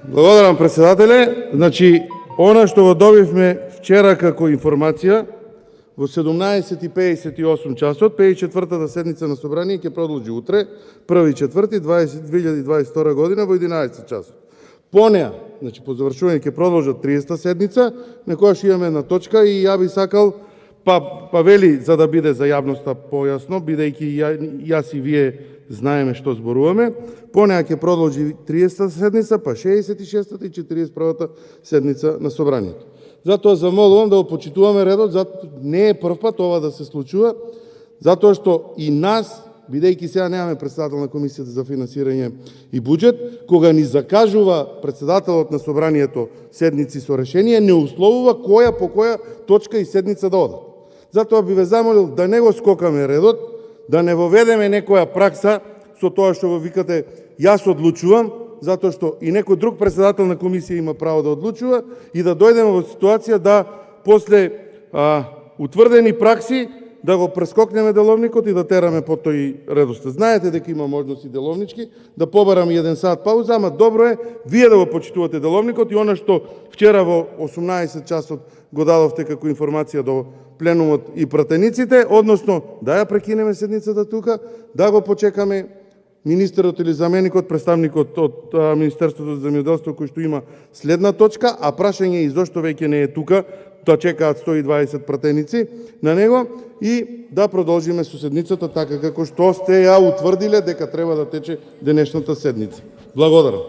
Благодарам, председателе. Значи, она што го добивме вчера како информација, во 17:58 часот, 54-та седница на Собрание ќе продолжи утре, 1.4.2022 година во 11 часот. По неа, значи по завршување ќе продолжат 30-та седница, на која ќе имаме една точка и ја би сакал, па вели за да биде за јавноста појасно, бидејќи јас и вие знаеме што зборуваме, по неа ќе продолжи 30-та седница, па 66-та и 41-та седница на Собранието. Затоа замолувам да го почитуваме редот, не е првпат ова да се случува, затоа што и нас, бидејќи сега немаме председател на Комисијата за финансирање и буџет, кога ни закажува председателот на Собранието седници со решение, не условува која по која точка и седница да одат. Затоа би ве замолил да не го скокаме редот, да не воведеме некоја пракса со тоа што го викате јас одлучувам, затоа што и некој друг председател на комисија има право да одлучува и да дојдеме во ситуација да после утврдени пракси да го прескокнеме деловникот и да тераме по тој редослед. Знаете дека има можности деловнички да побараме 1 сат пауза, ама добро е вие да го почитувате деловникот и она што вчера во 18 часот го дадовте како информација до пленумот и пратениците, односно да ја прекинеме седницата тука, да го почекаме министерот или заменикот, представникот од Министерството за земјоделство кој што има следна точка, а прашање и зошто веќе не е тука, да чекаат 120 пратеници на него и да продолжиме со седницата така како што сте ја утврдиле дека треба да тече денешната седница. Благодарам.